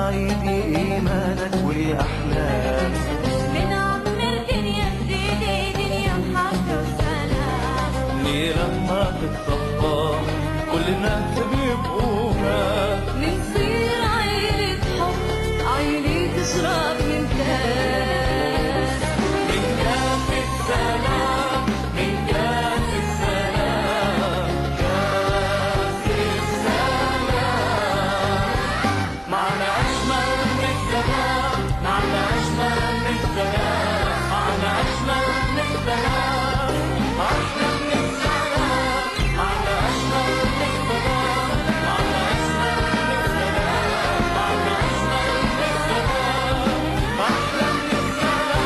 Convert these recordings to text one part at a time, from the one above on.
عيدي إيمانك والأحلام بنعمر دنيا جديدة دنيا محبة وسلام لما تتصفى كلنا بيبقوها منصير عيلة حب عيلة تشرب من كاس من كاس السلام من كاس السلام كاس السلام معنا أجمل من السلام معنا أجمل من السلام معنا أجمل من السلام أحلى من السلام معنا أجمل من السلام معنا أجمل من السلام معنا أجمل من السلام أحلى من السلام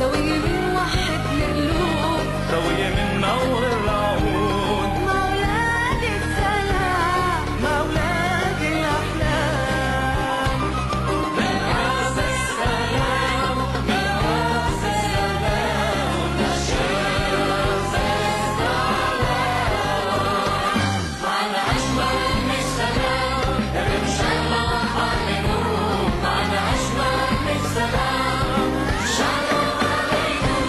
سوية من وحد القلوب سوية من نور العود مولاد السلام مولاد الأحلام من كاس السلام من كاس السلام كاس السلام معنا أجمل من السلام اللي مشرف عليكم معنا أجمل من السلام شرف عليكم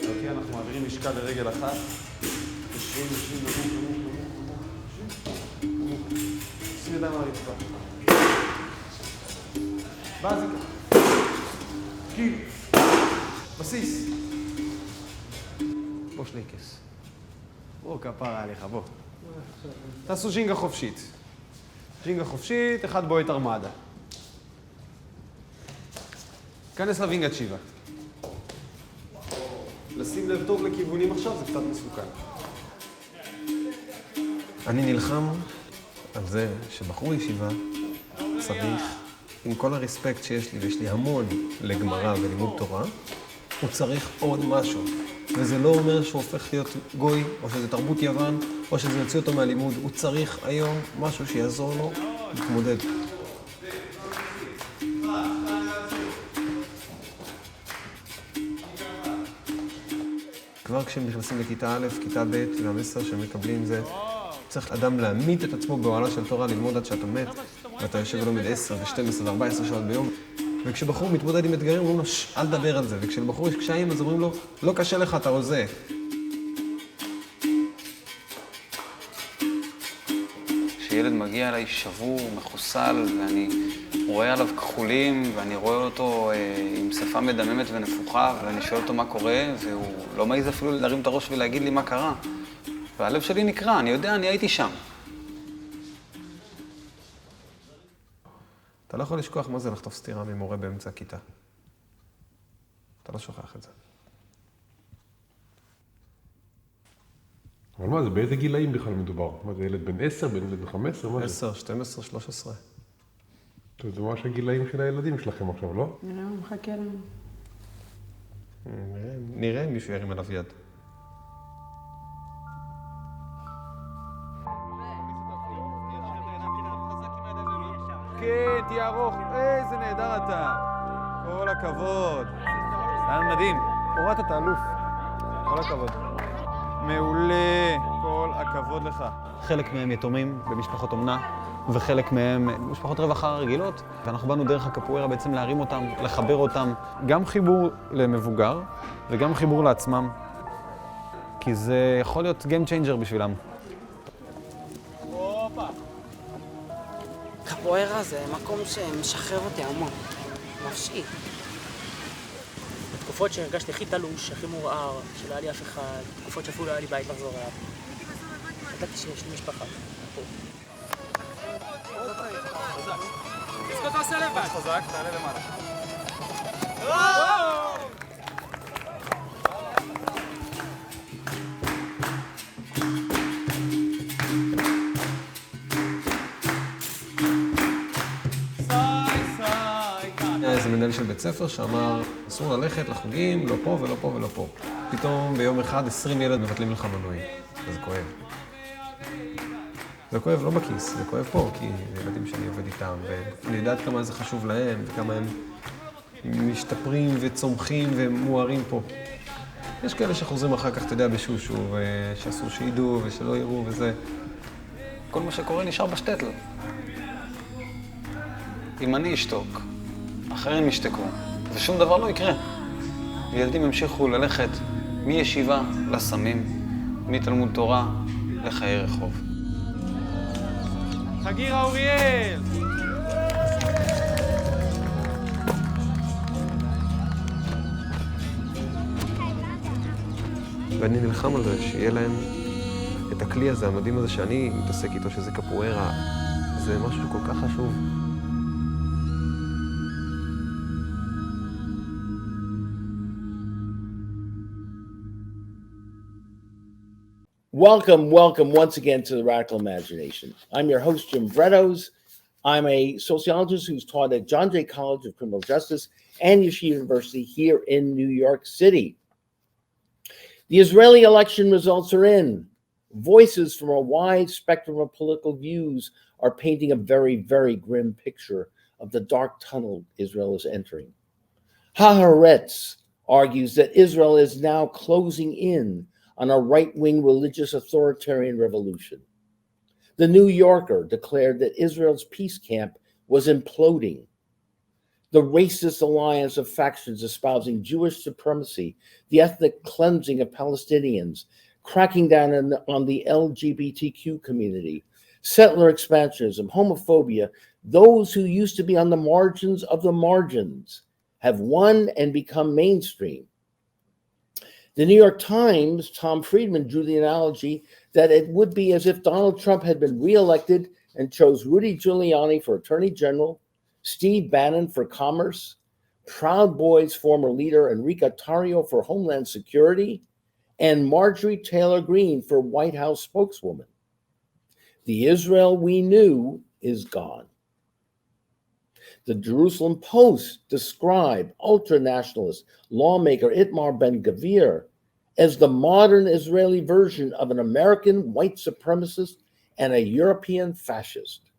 אוקיי, אנחנו מעבירים משקל לרגל אחת. יושבים, שים ידיים על הרצפה. ואז ייקח. קיל. בסיס. בוא שלייקס. בוא, כפרה עליך, בוא. תעשו ז'ינגה חופשית. ז'ינגה חופשית, אחד בועט ארמדה. כנס לווינגה צ'יבה. לשים לב טוב לכיוונים עכשיו זה קצת מסוכן. אני נלחם על זה שבחור ישיבה צריך, עם כל הרספקט שיש לי, ויש לי המון לגמרא ולימוד תורה, הוא צריך עוד משהו. וזה לא אומר שהוא הופך להיות גוי, או שזה תרבות יוון, או שזה יוציא אותו מהלימוד. הוא צריך היום משהו שיעזור לו להתמודד. כבר כשהם נכנסים לכיתה א', כיתה ב', והמסר שהם מקבלים זה צריך אדם להעמיד את עצמו באוהלה של תורה, ללמוד עד שאתה מת, ואתה יושב ולומד 10 ו-12 ו-14 שעות ביום. וכשבחור מתמודד עם אתגרים, אומרים לו, אל תדבר על זה. וכשלבחור יש קשיים, אז אומרים לו, לא קשה לך, אתה רזה. כשילד מגיע אליי שבור, מחוסל, ואני רואה עליו כחולים, ואני רואה אותו עם שפה מדממת ונפוחה, ואני שואל אותו מה קורה, והוא לא מעיז אפילו להרים את הראש ולהגיד לי מה קרה. והלב שלי נקרע, אני יודע, אני הייתי שם. אתה לא יכול לשכוח מה זה לחטוף סטירה ממורה באמצע הכיתה. אתה לא שוכח את זה. אבל מה זה, באיזה גילאים בכלל מדובר? מה זה, ילד בן 10, ילד בן 15? מה זה? 10, 12, 13. טוב, זה ממש הגילאים של הילדים שלכם עכשיו, לא? לא, מחכה לנו. נראה אם מישהו ירים עליו יד. כן, תהיה ארוך. איזה נהדר אתה. כל הכבוד. היה מדהים. הורדת את האלוף. כל הכבוד. מעולה. כל הכבוד לך. חלק מהם יתומים במשפחות אומנה, וחלק מהם משפחות רווחה רגילות. ואנחנו באנו דרך הקפוארה בעצם להרים אותם, לחבר אותם. גם חיבור למבוגר וגם חיבור לעצמם. כי זה יכול להיות game changer בשבילם. קפוארה זה מקום שמשחרר אותי המון, נפשי. בתקופות שהרגשתי הכי תלוש, הכי מורער, שלא היה לי אף אחד, תקופות שאפילו לא היה לי בית לחזור אליו. ידעתי שיש לי משפחה. חזק, תעלה למעלה. היה איזה מנהל של בית ספר שאמר, אסור ללכת לחוגים, לא פה ולא פה ולא פה. פתאום ביום אחד 20 ילד מבטלים לך מנויים. וזה כואב. זה כואב לא בכיס, זה כואב פה, כי ילדים שאני עובד איתם, ואני יודעת כמה זה חשוב להם, וכמה הם משתפרים וצומחים ומוארים פה. יש כאלה שחוזרים אחר כך, אתה יודע, בשושו, ושאסור שידעו ושלא יראו וזה. כל מה שקורה נשאר בשטטל. אם אני אשתוק, אחרים ישתקו, ושום דבר לא יקרה. ילדים ימשיכו ללכת מישיבה לסמים, מתלמוד תורה לחיי רחוב. חגירה אוריאל! ואני נלחם על זה, שיהיה להם את הכלי הזה, המדהים הזה שאני מתעסק איתו, שזה קפוארה. זה משהו כל כך חשוב. Welcome once again to the Radical Imagination. I'm your host, Jim Bretos. I'm a sociologist who's taught at John Jay College of Criminal Justice and Yeshiva University here in New York City. The Israeli election results are in. Voices from a wide spectrum of political views are painting a very, very grim picture of the dark tunnel Israel is entering. Haaretz argues that Israel is now closing in on a right-wing religious authoritarian revolution. The New Yorker declared that Israel's peace camp was imploding. The racist alliance of factions espousing Jewish supremacy, the ethnic cleansing of Palestinians, cracking down on the LGBTQ community, settler expansionism, homophobia, those who used to be on the margins of the margins have won and become mainstream. The New York Times, Tom Friedman, drew the analogy that it would be as if Donald Trump had been reelected and chose Rudy Giuliani for Attorney General, Steve Bannon for Commerce, Proud Boys former leader Enrique Tarrio for Homeland Security, and Marjorie Taylor Greene for White House spokeswoman. The Israel we knew is gone. The Jerusalem Post described ultra-nationalist lawmaker Itamar Ben-Gvir as the modern Israeli version of an American white supremacist and a European fascist.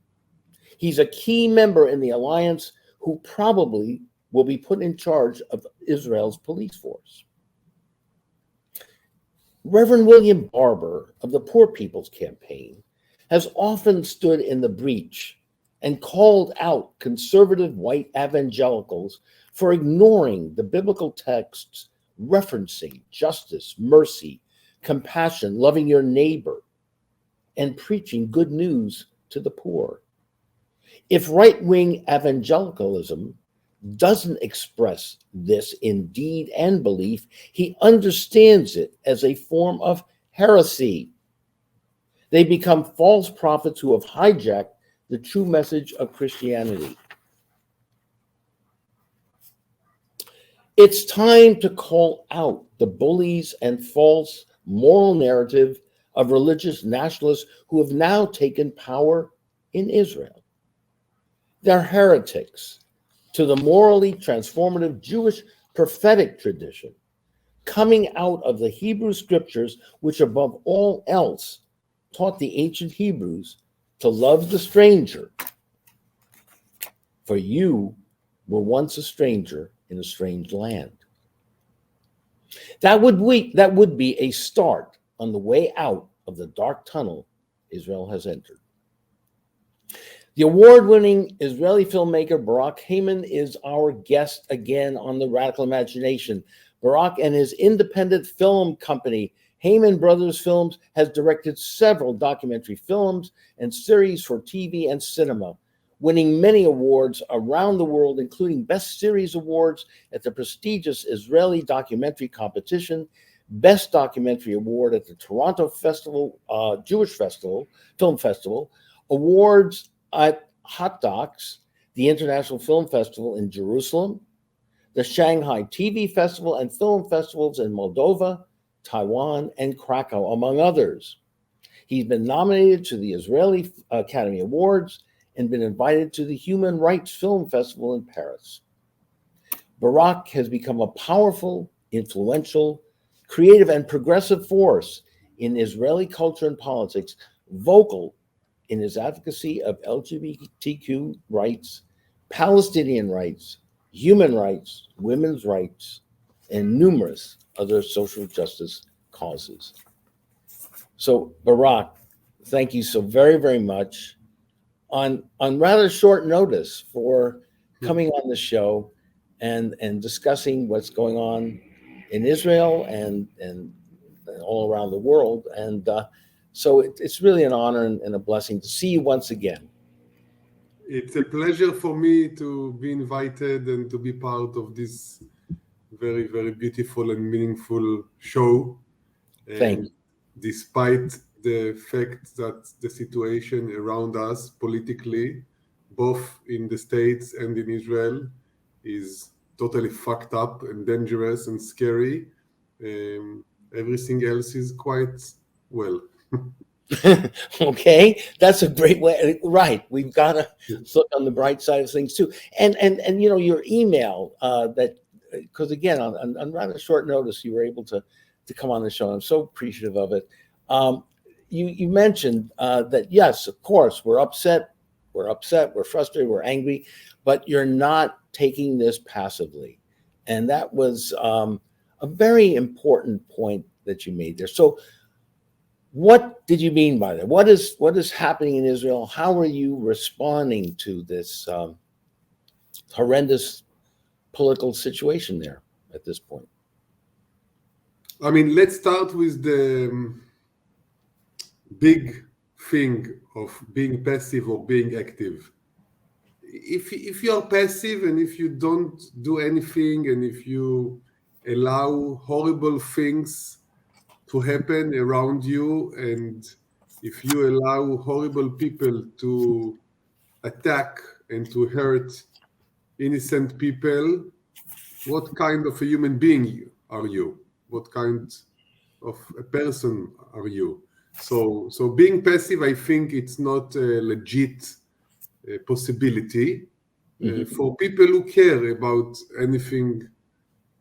He's a key member in the alliance who probably will be put in charge of Israel's police force. Reverend William Barber of the Poor People's Campaign has often stood in the breach and called out conservative white evangelicals for ignoring the biblical texts referencing justice, mercy, compassion, loving your neighbor, and preaching good news to the poor. If right-wing evangelicalism doesn't express this in deed and belief, he understands it as a form of heresy. They become false prophets who have hijacked the true message of Christianity. It's time to call out the bullies and false moral narrative of religious nationalists who have now taken power in Israel. They're heretics to the morally transformative Jewish prophetic tradition. coming out of the Hebrew scriptures, which above all else taught the ancient Hebrews to love the stranger. For you were once a stranger in a strange land. That would be a start on the way out of the dark tunnel Israel has entered. The award-winning Israeli filmmaker Barak Heymann is our guest again on the Radical Imagination. Barak and his independent film company, Heymann Brothers Films, has directed several documentary films and series for TV and cinema, winning many awards around the world, including Best Series Awards at the prestigious Israeli Documentary Competition, Best Documentary Award at the Toronto Jewish Film Festival, awards at Hot Docs, the International Film Festival in Jerusalem, the Shanghai TV Festival and film festivals in Moldova, Taiwan, and Krakow, among others. He's been nominated to the Israeli Academy Awards and been invited to the Human Rights Film Festival in Paris. Barak has become a powerful, influential, creative, and progressive force in Israeli culture and politics, vocal in his advocacy of LGBTQ rights, Palestinian rights, human rights, women's rights, and numerous other social justice causes. So, Barak, thank you so very, very much on rather short notice for coming on the show and discussing what's going on in Israel and all around the world. And so it's really an honor and a blessing to see you once again. It's a pleasure for me to be invited and to be part of this very, very beautiful and meaningful show. Thank you. Despite the fact that the situation around us politically, both in the States and in Israel, is totally fucked up and dangerous and scary, everything else is quite well. Okay, that's a great way. Right, we've got to look on the bright side of things too. And you know, your email that, because again, on rather short notice, you were able to come on the show. I'm so appreciative of it. You mentioned that yes, of course, we're upset, we're frustrated, we're angry, but you're not taking this passively, and that was a very important point that you made there. So, what did you mean by that? What is happening in Israel? How are you responding to this horrendous political situation there at this point? I mean, let's start with the big thing of being passive or being active. If you are passive and if you don't do anything and if you allow horrible things to happen around you, and if you allow horrible people to attack and to hurt innocent people, what kind of a human being are you? What kind of a person are you? So being passive, I think it's not a legit possibility for people who care about anything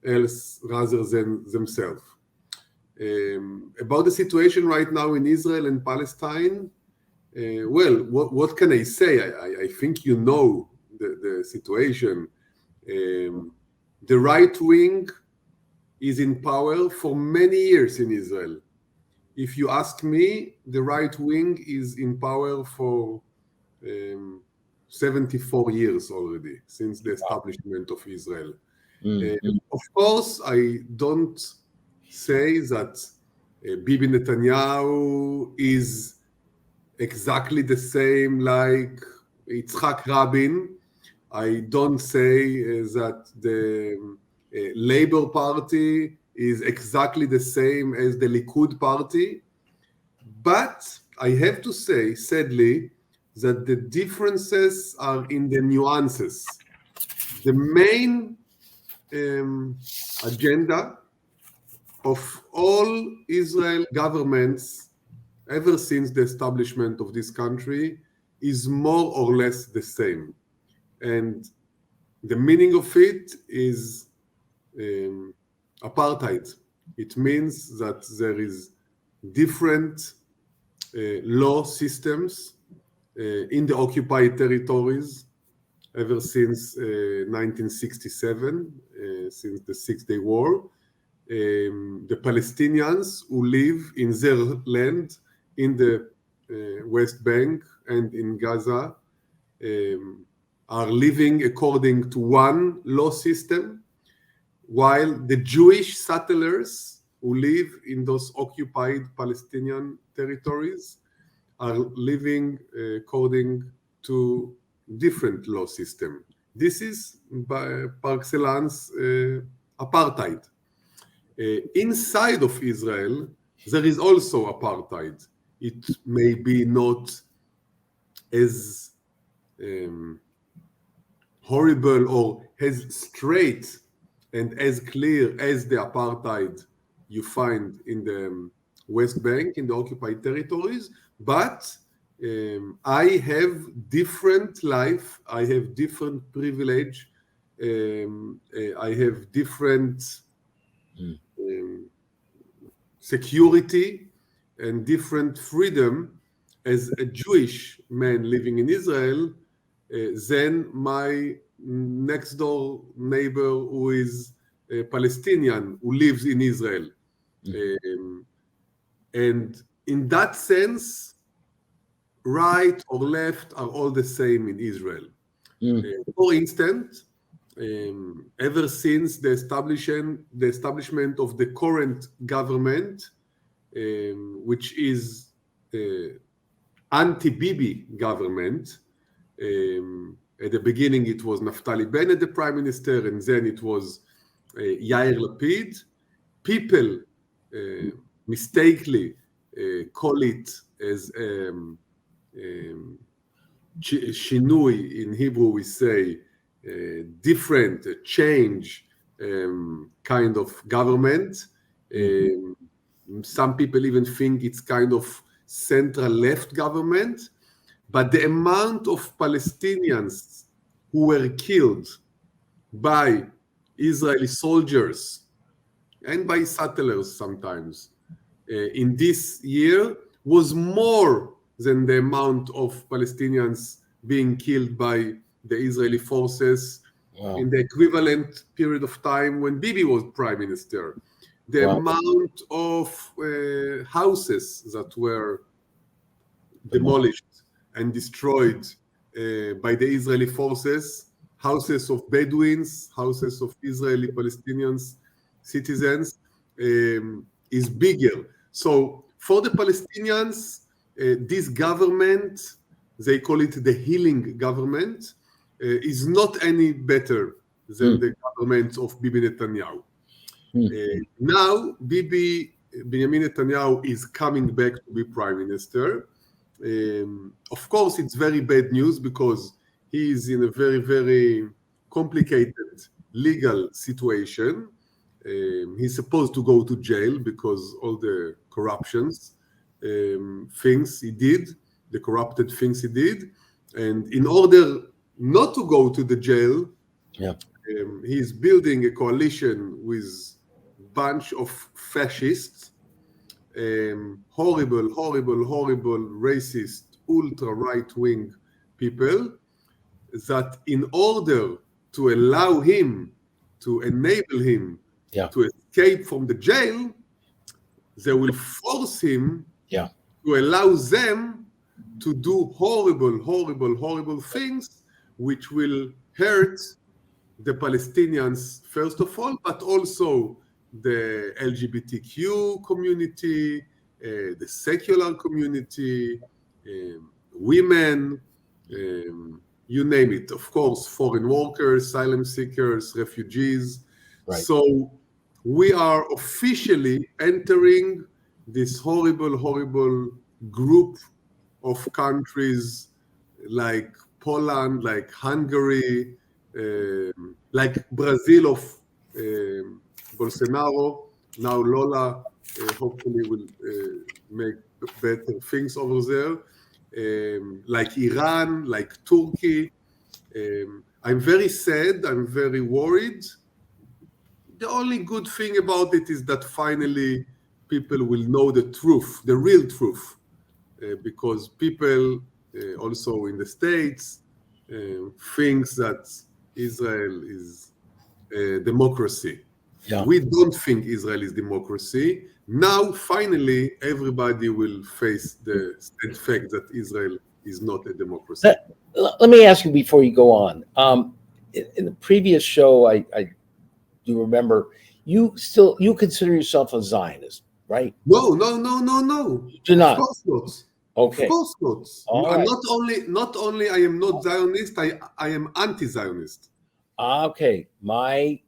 else rather than themselves. About the situation right now in Israel and Palestine, well, what can I say? I think you know the situation. The right wing is in power for many years in Israel. If you ask me, the right wing is in power for 74 years already, since the establishment of Israel. Of course, I don't say that Bibi Netanyahu is exactly the same like Yitzhak Rabin. I don't say that the Labour Party is exactly the same as the Likud Party. But I have to say, sadly, that the differences are in the nuances. The main agenda of all Israel governments ever since the establishment of this country is more or less the same. And the meaning of it is apartheid, It means that there is different law systems in the occupied territories ever since 1967, since the Six-Day War. The Palestinians who live in their land in the West Bank and in Gaza are living according to one law system, while the Jewish settlers who live in those occupied Palestinian territories are living according to different law system. This is par excellence apartheid. Inside of Israel, there is also apartheid. It may be not as horrible or as straight and as clear as the apartheid you find in the West Bank, in the occupied territories, but I have different life, I have different privilege, I have different security and different freedom as a Jewish man living in Israel than my next door neighbor who is a Palestinian who lives in Israel. And in that sense, right or left are all the same in Israel. For instance, ever since the establishment of the current government, which is anti-Bibi government, at the beginning it was Naftali Bennett, the prime minister, and then it was Yair Lapid. People mistakenly call it as shinui. In Hebrew we say different, change kind of government. Some people even think it's kind of central left government, but the amount of Palestinians who were killed by Israeli soldiers and by settlers sometimes in this year was more than the amount of Palestinians being killed by the Israeli forces in the equivalent period of time when Bibi was prime minister. The amount of houses that were demolished and destroyed by the Israeli forces, houses of Bedouins, houses of Israeli Palestinians, citizens, is bigger. So for the Palestinians, this government, they call it the healing government, is not any better than the government of Bibi Netanyahu. Now, Benjamin Netanyahu is coming back to be prime minister. Of course, it's very bad news because he is in a very, very complicated legal situation. He's supposed to go to jail because all the corruptions things he did, the corrupted things he did. And in order not to go to the jail, he's building a coalition with a bunch of fascists, horrible, racist, ultra right-wing people, that in order to allow him, to enable him to escape from the jail, they will force him to allow them to do horrible things which will hurt the Palestinians first of all, but also the LGBTQ community, the secular community, women, you name it. Of course, foreign workers, asylum seekers, refugees. So we are officially entering this horrible group of countries like Poland, like Hungary, like Brazil of Bolsonaro. Now Lola hopefully will make better things over there. Like Iran, like Turkey. I'm very sad, I'm very worried the only good thing about it is that finally people will know the truth, the real truth, because people also in the States thinks that Israel is a democracy. Yeah. We don't think Israel is democracy. Now, finally, everybody will face the sad fact that Israel is not a democracy. Let me ask you before you go on. In the previous show, I do remember you consider yourself a Zionist, right? No. Do Of not. course not. Okay. Of course not. All right. Not only I am not Zionist, I am anti-Zionist. Okay. My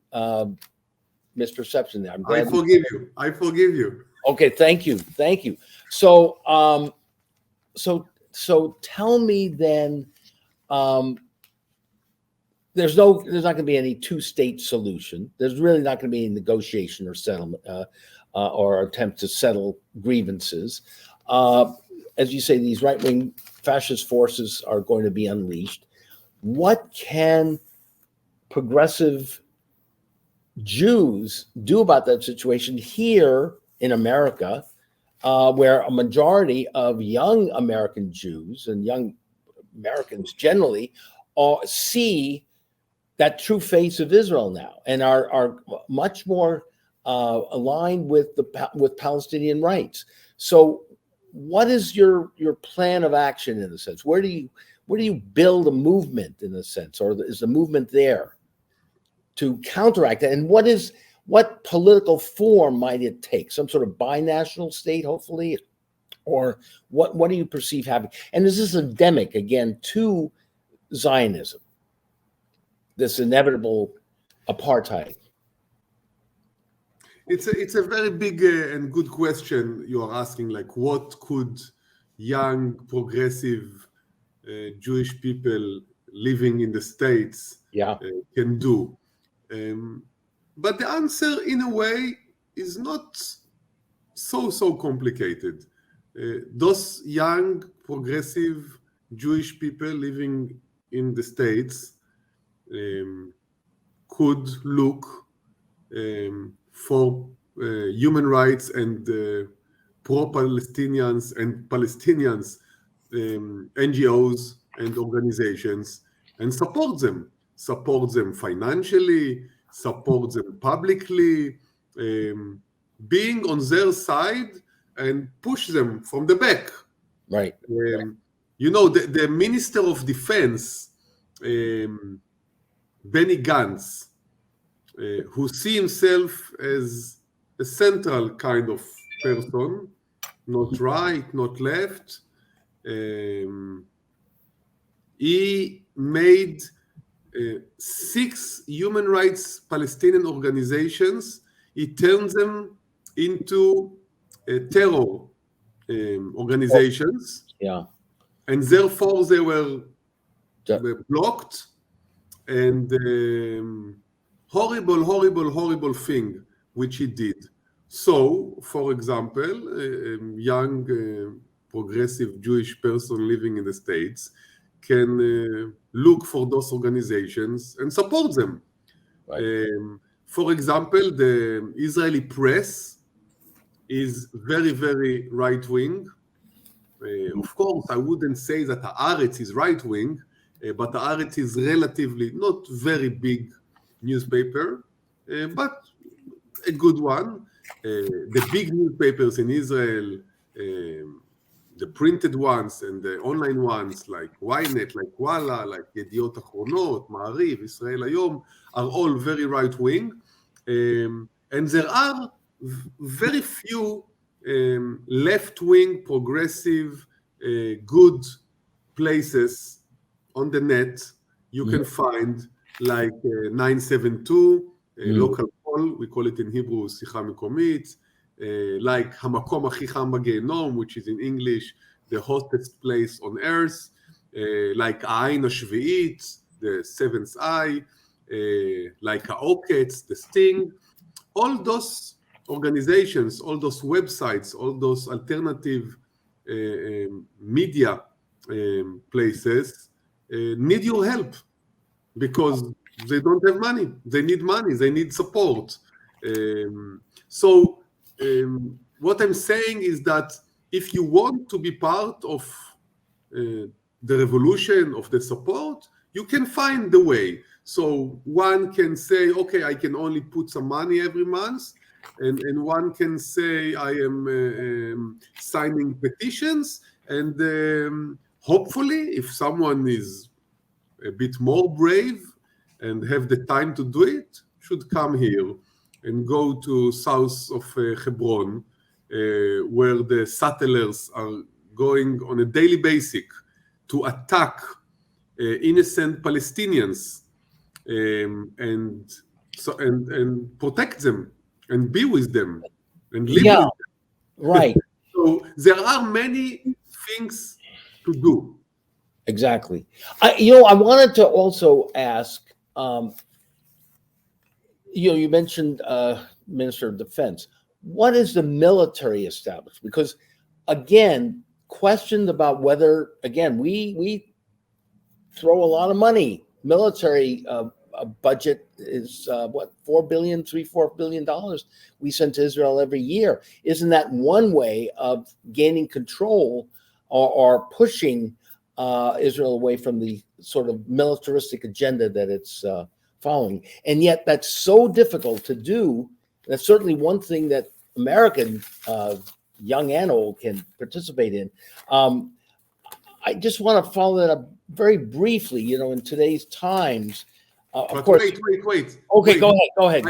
misperception there. I'm I glad. forgive you. I forgive you. Okay. Thank you. Thank you. So, so tell me then. There's not going to be any two-state solution. There's really not going to be any negotiation or settlement or attempt to settle grievances. As you say, these right-wing fascist forces are going to be unleashed. What can progressive Jews do about that situation here in America, where a majority of young American Jews and young Americans generally see that true face of Israel now and are much more aligned with Palestinian rights? So what is your plan of action in a sense? Where do you build a movement in a sense, or is the movement there to counteract that? And what political form might it take? Some sort of binational state, hopefully, or what do you perceive happening? And is this endemic again to Zionism, this inevitable apartheid? It's a very big and good question you are asking. Like, what could young progressive Jewish people living in the States can do? But the answer, in a way, is not so complicated. Those young progressive Jewish people living in the States could look for human rights and pro-Palestinians and Palestinians NGOs and organizations and support them financially, support them publicly, being on their side and push them from the back. Right. You know, the Minister of Defense, Benny Gantz, who sees himself as a central kind of person, not right, not left, he made 6 human rights Palestinian organizations. He turned them into terror organizations. Yeah. And therefore they were blocked, and horrible thing which he did. So, for example, a young progressive Jewish person living in the States can look for those organizations and support them. Right. For example, the Israeli press is very right-wing. Of course, I wouldn't say that Haaretz is right-wing, but Haaretz is relatively not very big newspaper, but a good one. The big newspapers in Israel, the printed ones and the online ones like Ynet, like Walla, like Yediot Achronot, Ma'ariv, Israel Hayom, are all very right-wing. And there are very few left-wing, progressive, good places on the net you can find, like 972, local poll, we call it in Hebrew, שיחה מקומית, like המקום הכי חם בגיהנום, which is in English, the hottest place on earth, like העין השביעית, the seventh eye, like העוקץ, the sting. All those organizations, all those websites, all those alternative media places need your help because they don't have money. They need money. They need support. What I'm saying is that if you want to be part of the revolution, of the support, you can find the way. So one can say, okay, I can only put some money every month, and one can say I am signing petitions, and hopefully if someone is a bit more brave and have the time to do it, should come here and go to south of Hebron, where the settlers are going on a daily basis to attack innocent Palestinians, and protect them and be with them and live Yeah, with them. right. So there are many things to do. Exactly. I wanted to also ask, you mentioned Minister of Defense. What is the military establishment? Because again, questioned about whether, again, we throw a lot of money. Military budget is what, $4 billion, $4 billion we send to Israel every year. Isn't that one way of gaining control or pushing Israel away from the sort of militaristic agenda that it's following? And yet that's so difficult to do. That's certainly one thing that American young and old can participate in. I just want to follow that up very briefly. In today's times, of But course. wait. Okay, wait. go ahead.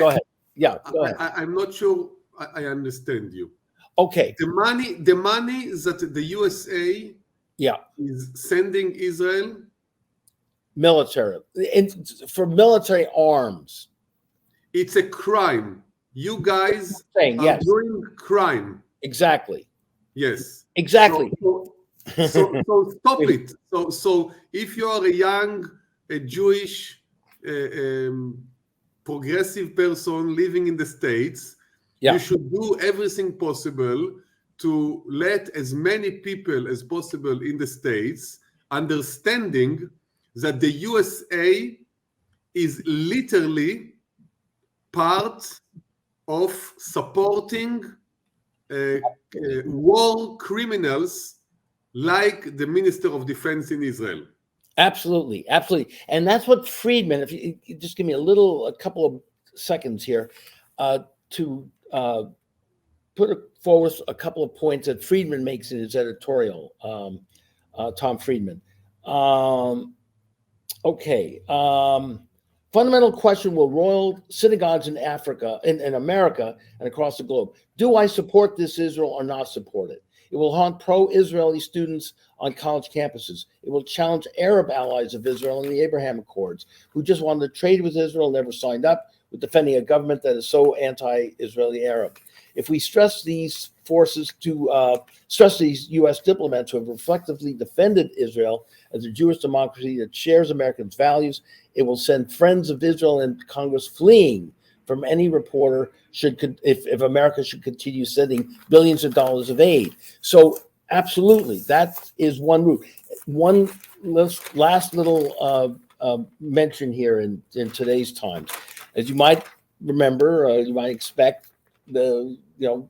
Yeah, go ahead. I'm not sure I understand you. Okay, The money that the USA yeah, is sending Israel, military, for military arms. it's a crime. You guys Saying are yes, doing crime. exactly, Yes. exactly. So stop it. So if you are a Jewish progressive person living in the States, Yeah. you should do everything possible to let as many people as possible in the States understanding that the USA is literally part of supporting war criminals like the Minister of Defense in Israel. Absolutely. And that's what Friedman, if you just give me a couple of seconds here, to put forward a couple of points that Friedman makes in his editorial, Tom Friedman. Fundamental question: will royal synagogues in Africa, in America, and across the globe, do I support this Israel or not support it? It will haunt pro-Israeli students on college campuses. It will challenge Arab allies of Israel in the Abraham Accords, who just wanted to trade with Israel, never signed up, with defending a government that is so anti-Israeli Arab. If we stress these forces to stress these U.S. diplomats who have reflectively defended Israel as a Jewish democracy that shares Americans' values, it will send friends of Israel and Congress fleeing from any reporter if America should continue sending billions of dollars of aid. So absolutely, that is one route. One last little mention here in today's times. As you might remember, you might expect, the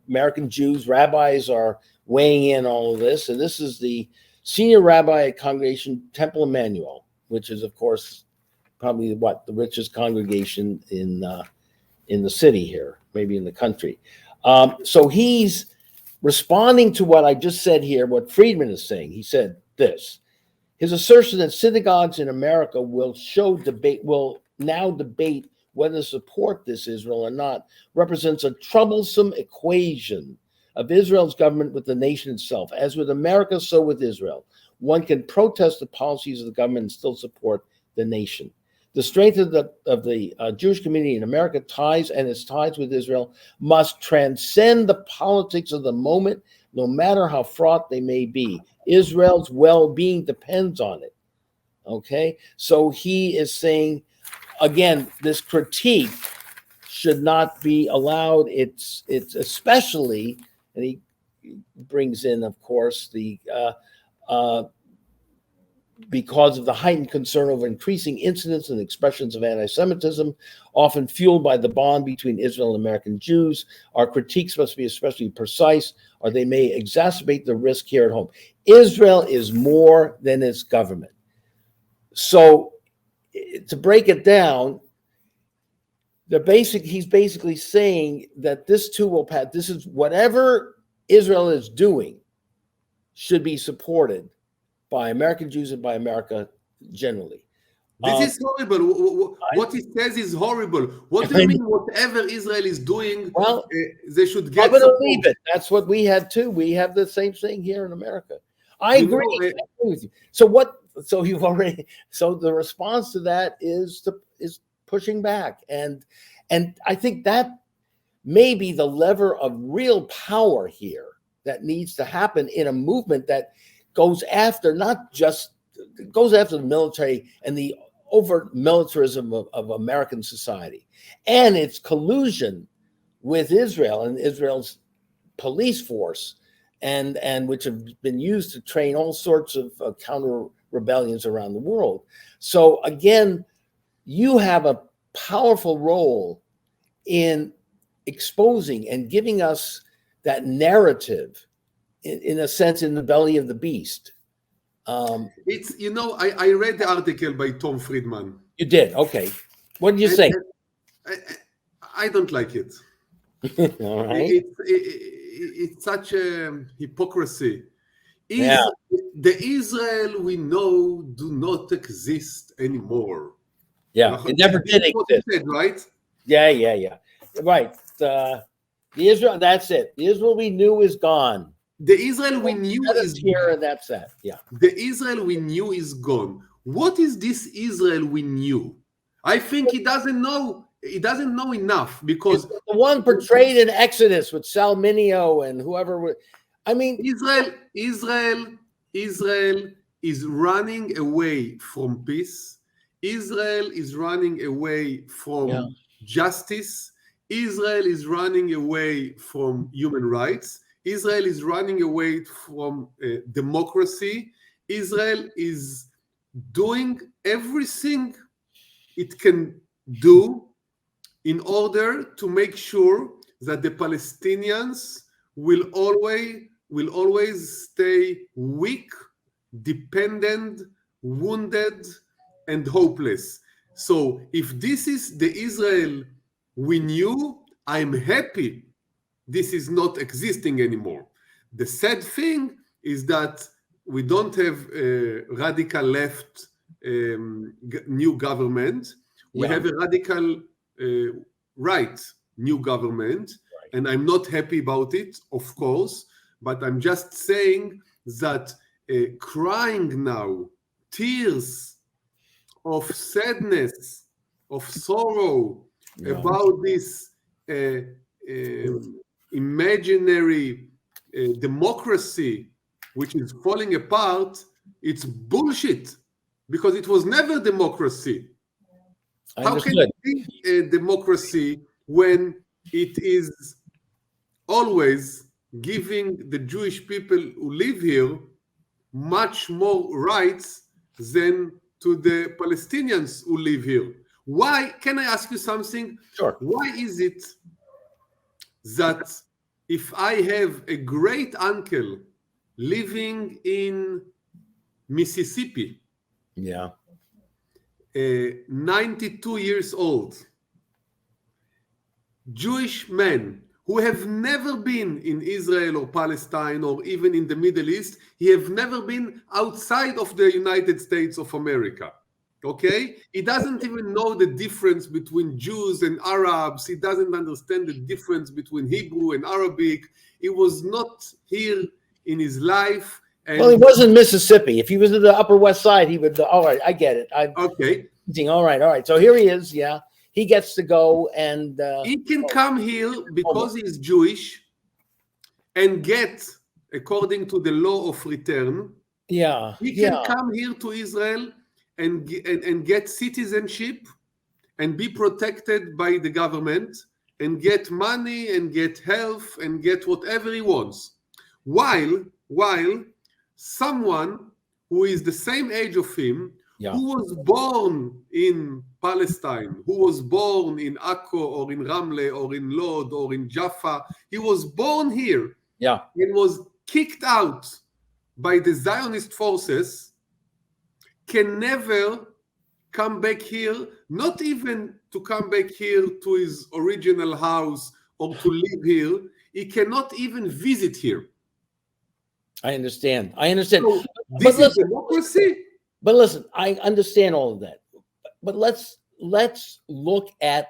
American Jews, rabbis are weighing in all of this, and this is the senior rabbi at Congregation Temple Emmanuel, which is, of course, probably the richest congregation in the city here, maybe in the country. So he's responding to what I just said here, what Friedman is saying. He said this: his assertion that synagogues in America will now debate whether to support this Israel or not represents a troublesome equation of Israel's government with the nation itself. As with America, so with Israel. One can protest the policies of the government and still support the nation. The strength of the Jewish community in America and its ties with Israel must transcend the politics of the moment, no matter how fraught they may be. Israel's well-being depends on it. Okay? So he is saying, again, this critique should not be allowed. It's especially, and he brings in, of course, the because of the heightened concern over increasing incidents and expressions of anti-Semitism, often fueled by the bond between Israel and American Jews. Our critiques must be especially precise, or they may exacerbate the risk here at home. Israel is more than its government. So, to break it down, he's basically saying that this too will pass. This is whatever Israel is doing should be supported by American Jews and by America generally. This is horrible. What he says is horrible. What do you mean whatever Israel is doing, Well, they should I'm get going to support? leave it. That's what we had too. We have the same thing here in America. I You agree. know, I agree with you. So the response to that is pushing back. And I think that may be the lever of real power here that needs to happen in a movement that goes after the military and the overt militarism of American society and its collusion with Israel and Israel's police force, and which have been used to train all sorts of counter rebellions around the world. So again, you have a powerful role in exposing and giving us that narrative, in a sense, in the belly of the beast. It's, I read the article by Tom Friedman. You did? Okay. What did you say? I don't like it. All right. It's such a hypocrisy. Yeah. The Israel we know do not exist anymore. Yeah. It never did That's what he exist. said, right? Yeah. Right. The Israel, that's it. The Israel we knew is gone. The Israel we knew is here, and that's that. Yeah. The Israel we knew is gone. What is this Israel we knew? I think he doesn't know. He doesn't know enough, because It's the one portrayed in Exodus with Salminio and whoever. I mean, Israel is running away from peace. Israel is running away from justice. Israel is running away from human rights. Israel is running away from democracy. Israel is doing everything it can do in order to make sure that the Palestinians will always stay weak, dependent, wounded, and hopeless. So if this is the Israel we knew, I'm happy this is not existing anymore. The sad thing is that we don't have a radical left new government. We have a radical right new government, and I'm not happy about it, of course, but I'm just saying that crying now, tears of sadness, of sorrow about this imaginary democracy which is falling apart, it's bullshit, because it was never democracy. How can it be a democracy when it is always giving the Jewish people who live here much more rights than to the Palestinians who live here? Why? Can I ask you something? Sure. Why is it that if I have a great uncle living in Mississippi, 92 years old, Jewish man who have never been in Israel or Palestine or even in the Middle East, he have never been outside of the United States of America. Okay? He doesn't even know the difference between Jews and Arabs. He doesn't understand the difference between Hebrew and Arabic. He was not here in his life. And well, he was in Mississippi. If he was in the Upper West Side, he would. All right, I get it. Okay. All right. So here he is. Yeah, he gets to go, and he can come here because he is Jewish and get, according to the law of return. Yeah, he can come here to Israel and get citizenship and be protected by the government and get money and get health and get whatever he wants, while someone who is the same age of him, Yeah. who was born in Palestine, who was born in Akko or in Ramle or in Lod or in Jaffa. He was born here Yeah. and was kicked out by the Zionist forces, can never come back here, not even to come back here to his original house or to live here. He cannot even visit here. I understand. I understand. So But this is listen, democracy. but listen, I understand all of that. But let's look at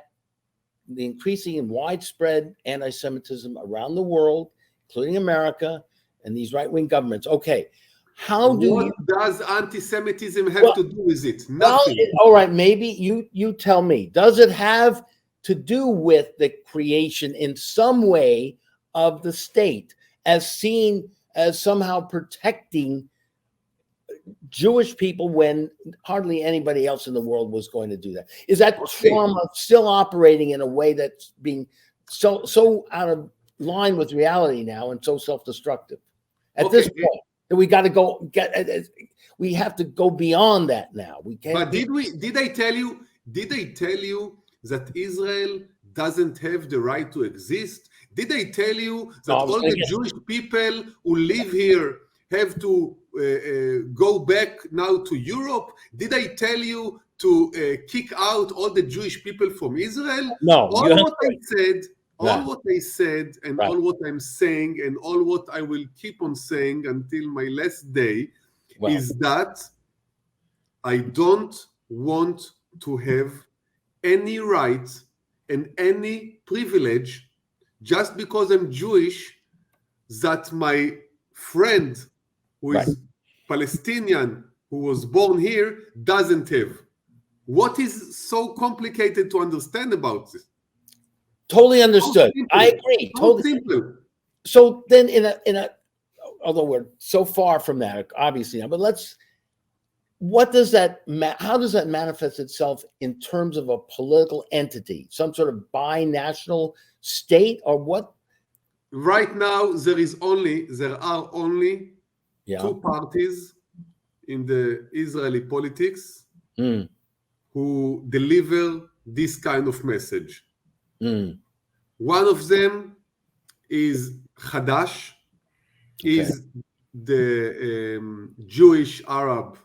the increasing and widespread anti-Semitism around the world, including America and these right-wing governments. Okay, how do What you? does anti-Semitism have Well, to do with it? Well, Nothing. all right, maybe you tell me. Does it have to do with the creation in some way of the state as seen as somehow protecting Jewish people when hardly anybody else in the world was going to do that? Is that Okay. trauma still operating in a way that's being so out of line with reality now and so self-destructive at this Okay. point that we got to go get? We have to go beyond that now. We can't. But did I tell you that Israel doesn't have the right to exist? Did I tell you that I was all the thinking- Jewish people who live here have to go back now to Europe? Did I tell you to kick out all the Jewish people from Israel? No, All you have- what I said, Right. and Right. all what I'm saying, and all what I will keep on saying until my last day Well, is that I don't want to have any right and any privilege just because I'm Jewish that my friend who is Right. Palestinian, who was born here, doesn't have. What is so complicated to understand about this? totally understood. simple. I agree. So Totally. simple. So then, in a, although we're so far from that, obviously now, but what does that? How does that manifest itself in terms of a political entity, some sort of binational state, or what? Right now, there are only Yeah. two parties in the Israeli politics Mm, who deliver this kind of message. mm, One of them is Hadash, is the Jewish Arab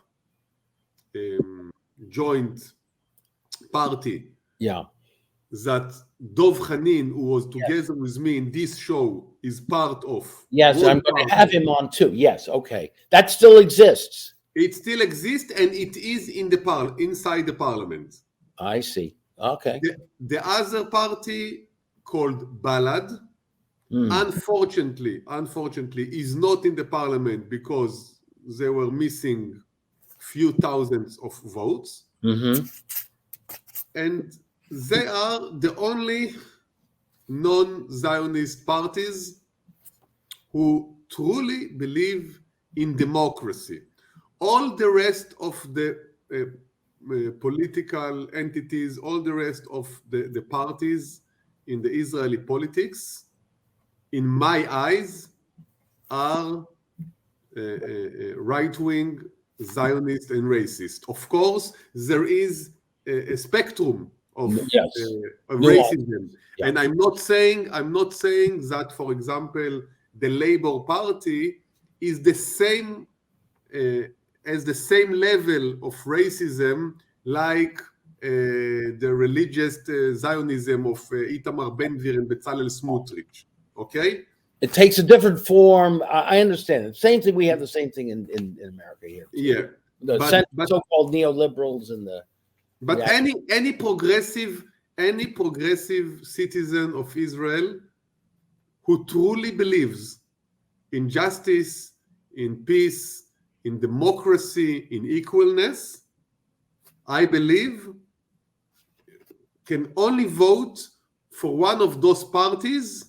joint party yeah. that Dov Hanin, who was together with me in this show, is part of. Yes, One I'm going party. to have him on too. Yes. Okay. That still exists. It still exists, and it is in the inside the parliament. I see. Okay. The other party called Balad, Mm, unfortunately, is not in the parliament because they were missing few thousands of votes, mm-hmm. and they are the only non-Zionist parties who truly believe in democracy. All the rest of the political entities, all the rest of the parties in the Israeli politics, in my eyes, are right-wing, Zionist, and racist. Of course, there is a spectrum of Yes. racism, Yeah. and I'm not saying that, for example, the Labour Party is the same as the same level of racism like the religious Zionism of Itamar Ben-Gvir and Bezalel Smotrich. Okay? It takes a different form. I understand it. Same thing. We have the same thing in America here. Yeah. The But- so-called neoliberals and the. But Yeah. any progressive citizen of Israel who truly believes in justice, in peace, in democracy, in equalness, I believe can only vote for one of those parties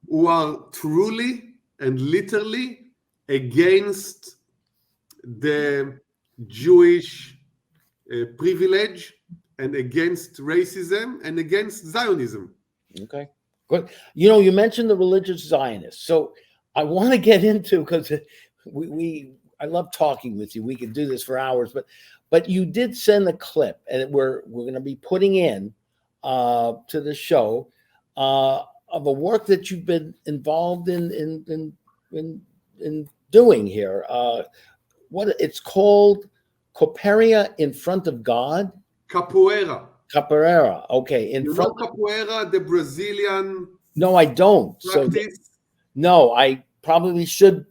who are truly and literally against the Jewish privilege and against racism and against Zionism. Okay, good. You mentioned the religious Zionists, so I want to get into because I love talking with you. We could do this for hours, but you did send a clip, and we're going to be putting in to the show of a work that you've been involved in doing here. What it's called, Capoeira in Front of God. Capoeira. Capoeira. Okay, in You front. know capoeira, the Brazilian No, I don't. So practice? no, I probably should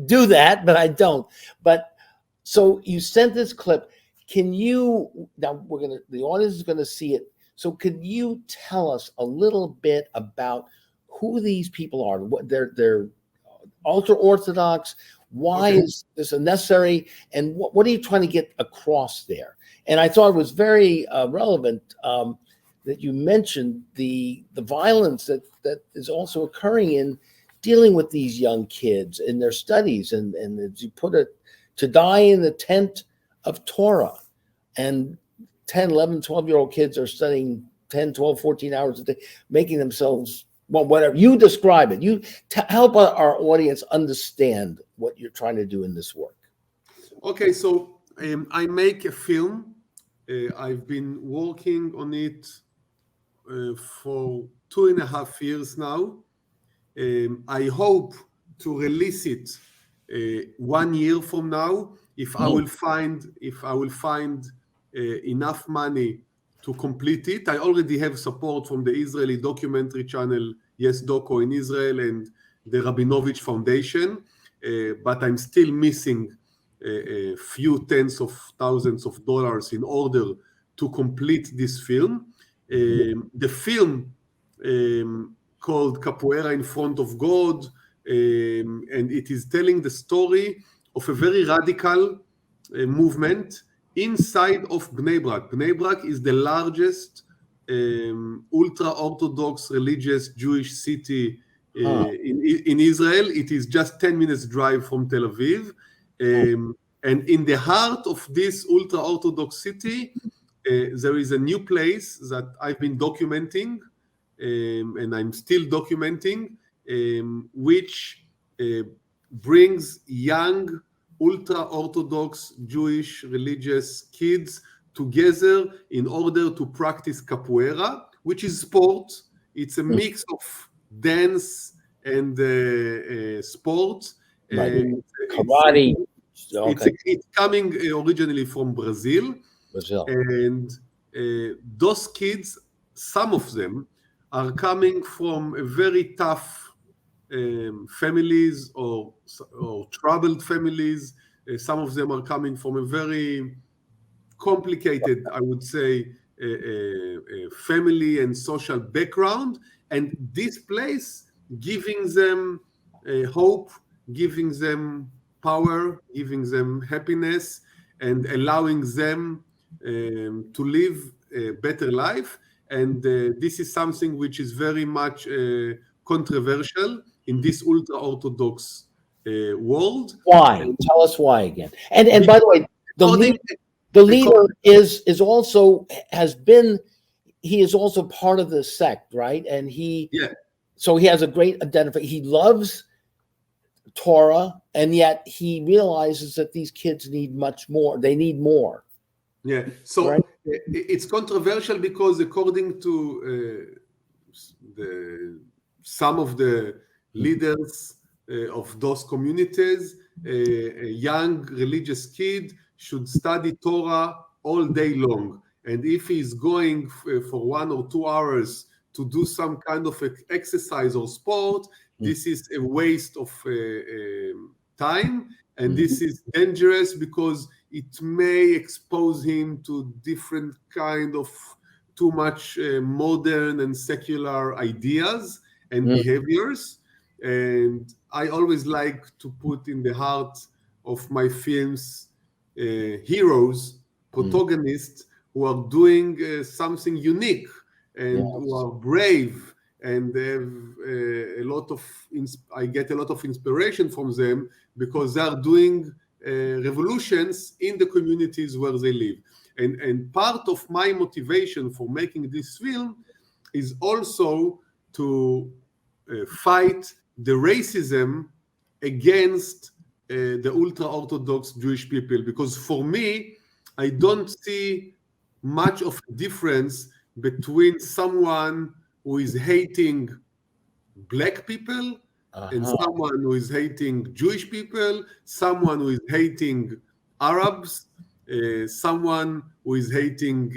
do that, but I don't. But so you sent this clip. Can you now? The audience is gonna see it. So could you tell us a little bit about who these people are? What they're ultra orthodox. Why Okay. is this necessary? And what are you trying to get across there? And I thought it was very relevant that you mentioned the violence that is also occurring in dealing with these young kids in their studies, and as you put it, to die in the tent of Torah. And 10, 11, 12-year-old kids are studying 10, 12, 14 hours a day, making themselves, well, whatever. You describe it. You help our audience understand what you're trying to do in this work. Okay, so I make a film. I've been working on it for 2.5 years now. I hope to release it 1 year from now if I will find enough money to complete it. I already have support from the Israeli documentary channel Yes Doco in Israel and the Rabinovich Foundation, but I'm still missing a few tens of thousands of dollars in order to complete this film. The film called Capoeira in Front of God, and it is telling the story of a very radical movement inside of Bnei Brak. Bnei Brak is the largest ultra-Orthodox religious Jewish city in Israel. It is just 10 minutes drive from Tel Aviv. And in the heart of this ultra-Orthodox city, there is a new place that I've been documenting, and I'm still documenting, which brings young ultra-Orthodox Jewish religious kids together in order to practice capoeira, which is sport. It's a mix of dance and sport. Right. And Karate. Okay. it's coming originally from Brazil. And those kids, some of them, are coming from a very tough families or troubled families. Some of them are coming from a very complicated, I would say, family and social background. And this place giving them hope, giving them power, giving them happiness, and allowing them to live a better life. And this is something which is very much controversial in this ultra-Orthodox world. Why? Tell us why again. And by the way, the leader is also he is also part of the sect, right? And so he has a great identification. He loves Torah, and yet he realizes that these kids need much more. They need more. Yeah. So right? It's controversial because according to some of the leaders of those communities, a young religious kid should study Torah all day long. And if he's going for 1 or 2 hours to do some kind of exercise or sport, this is a waste of time. And this is dangerous because it may expose him to different kind of too much modern and secular ideas and behaviors. And I always like to put in the heart of my films heroes, protagonists who are doing something unique and who are brave, and they have a lot of I get a lot of inspiration from them because they are doing revolutions in the communities where they live. And part of my motivation for making this film is also to fight the racism against the ultra-Orthodox Jewish people, because for me, I don't see much of a difference between someone who is hating black people and someone who is hating Jewish people, someone who is hating Arabs, someone who is hating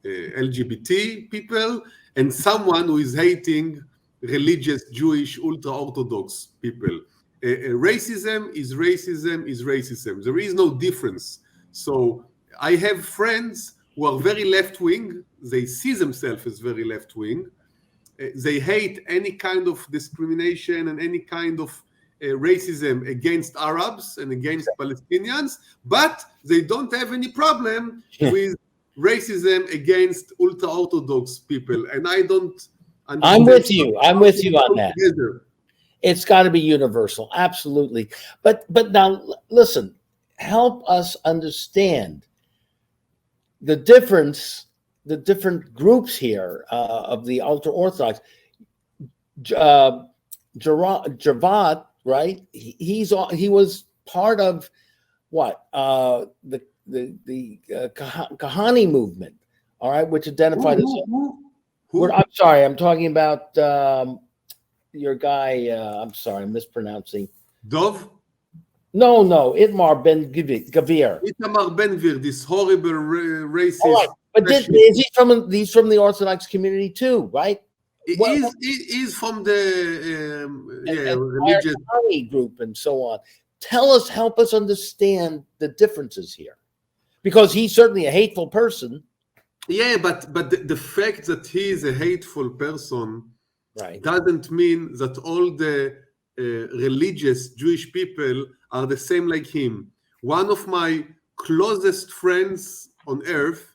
LGBT people, and someone who is hating religious Jewish ultra-Orthodox people. Racism is racism is racism. There is no difference. So I have friends who are very left-wing. They see themselves as very left-wing. They hate any kind of discrimination and any kind of racism against Arabs and against Palestinians, but they don't have any problem with racism against ultra-Orthodox people. And I don't understand. I'm with you. I'm with you on that. Together. It's got to be universal, absolutely. But now listen, help us understand the difference, the different groups here of the ultra Orthodox. Javad, right? He was part of what the Kahani movement, all right, which identified as. I'm sorry, I'm talking about your guy. I'm sorry, I'm mispronouncing. Dov? No, Itmar Ben Gavir. Itamar Ben Gvir, this horrible racist. All right. But is he's from the Orthodox community too, right? He's from the religious Kahani group and so on. Help us understand the differences here, because he's certainly a hateful person. Yeah, but the fact that he is a hateful person, right, doesn't mean that all the religious Jewish people are the same like him. One of my closest friends on earth,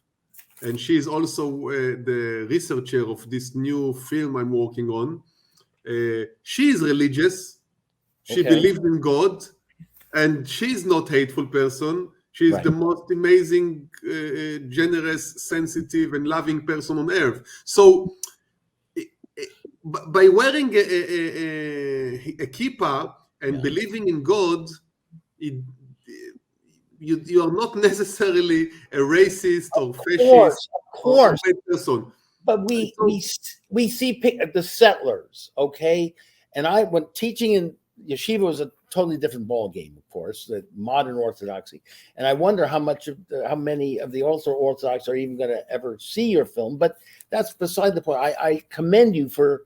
and she is also the researcher of this new film I'm working on. She is religious. She believes in God, and she's not a hateful person. She's the most amazing, generous, sensitive, and loving person on earth. So, by wearing a kippah and believing in God, you are not necessarily a racist or fascist or a bad person. But we see the settlers, okay? And I went teaching in yeshiva was a totally different ball game, of course, the modern Orthodoxy. And I wonder how many of the ultra Orthodox are even going to ever see your film. But that's beside the point. I commend you for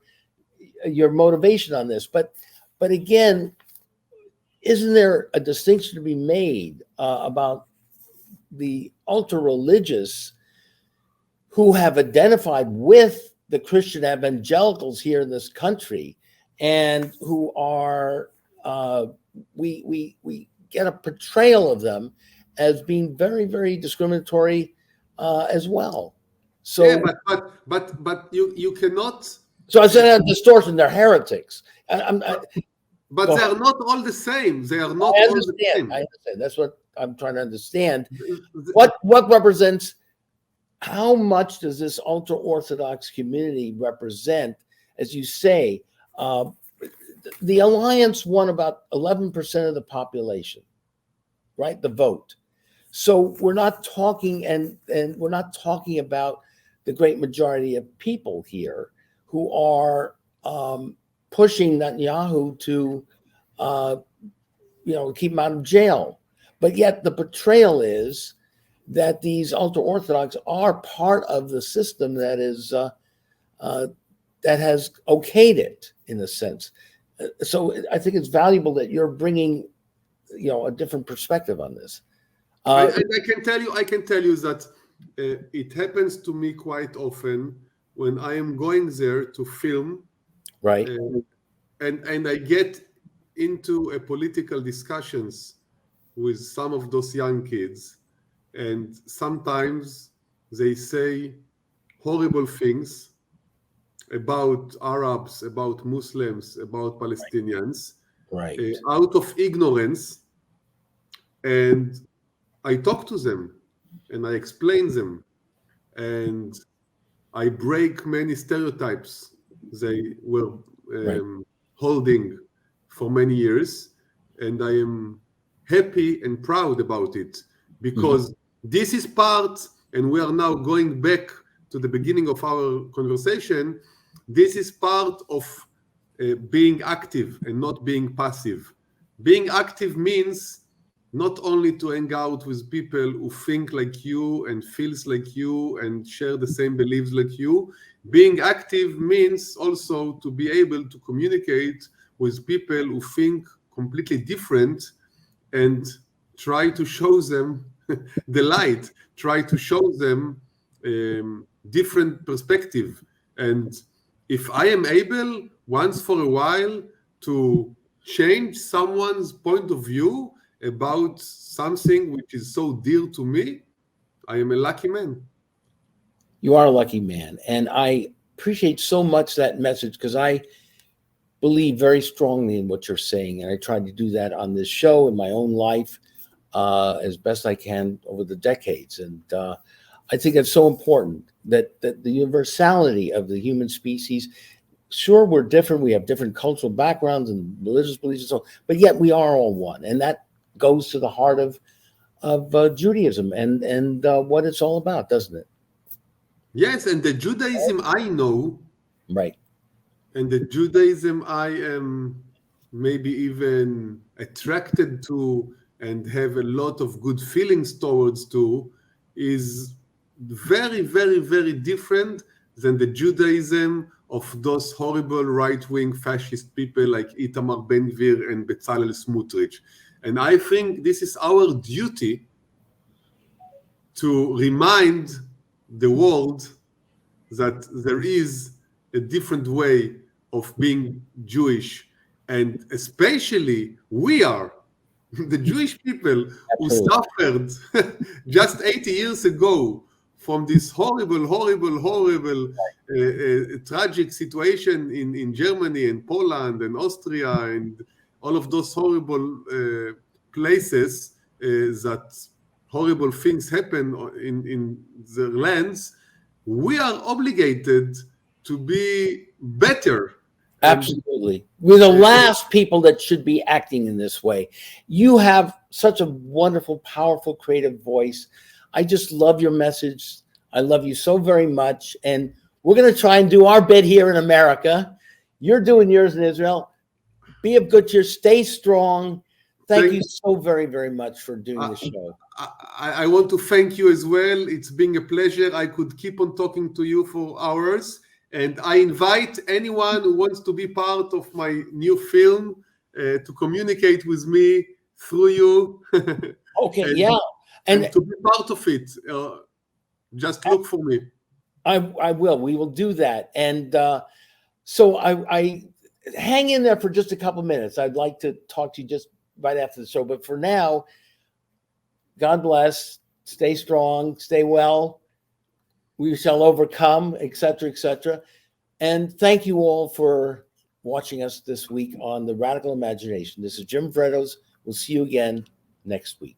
your motivation on this. But again, isn't there a distinction to be made about the ultra religious who have identified with the Christian evangelicals here in this country, and who are we get a portrayal of them as being very, very discriminatory as well. So, yeah, but you cannot. So I said distortion. They're heretics. But they are not all the same. They are not all the same. I understand. That's what I'm trying to understand. What represents? How much does this ultra Orthodox community represent? As you say, the alliance won about 11% of the population, right? The vote. So we're not talking, and we're not talking about the great majority of people here who are pushing Netanyahu to, keep him out of jail. But yet the portrayal is that these ultra Orthodox are part of the system that is that has okayed it in a sense. So I think it's valuable that you're bringing, a different perspective on this. I can tell you that it happens to me quite often when I am going there to film, right? And I get into a political discussions with some of those young kids, and sometimes they say horrible things about Arabs, about Muslims, about Palestinians, right? Out of ignorance. And I talk to them and I explain them, and I break many stereotypes they were holding for many years. and I am happy and proud about it, because this is part, and we are now going back to the beginning of our conversation, this is part of being active and not being passive. Being active means not only to hang out with people who think like you and feels like you and share the same beliefs like you. Being active means also to be able to communicate with people who think completely different and try to show them the light, try to show them different perspective. And if I am able once for a while to change someone's point of view about something which is so dear to me, I am a lucky man. You are a lucky man. And I appreciate so much that message, because I believe very strongly in what you're saying. And I tried to do that on this show in my own life as best I can over the decades. And I think it's so important that the universality of the human species, sure, we're different. We have different cultural backgrounds and religious beliefs and so on, but yet we are all one. And that goes to the heart of Judaism and what it's all about, doesn't it? Yes, and the Judaism I know, Right. and the Judaism I am maybe even attracted to and have a lot of good feelings towards to, is very, very, very different than the Judaism of those horrible right-wing fascist people like Itamar Ben-Gvir and Bezalel Smotrich. And I think this is our duty to remind the world that there is a different way of being Jewish, and especially we are the Jewish people who suffered just 80 years ago from this horrible, horrible, horrible tragic situation in Germany and Poland and Austria and all of those horrible places that horrible things happen in their lands. We are obligated to be better. Absolutely. We're the last people that should be acting in this way. You have such a wonderful, powerful, creative voice. I just love your message. I love you so very much. And we're going to try and do our bit here in America. You're doing yours in Israel. Be of good cheer. Stay strong. Thank you so very, very much for doing the show. I want to thank you as well. It's been a pleasure. I could keep on talking to you for hours. And I invite anyone who wants to be part of my new film to communicate with me through you. Okay, yeah. And to be part of it. Just look for me. I will. We will do that. And so I hang in there for just a couple minutes. I'd like to talk to you just right after the show. But for now, God bless. Stay strong. Stay well. We shall overcome, etc., etc. And thank you all for watching us this week on The Radical Imagination. This is Jim Vredos. We'll see you again next week.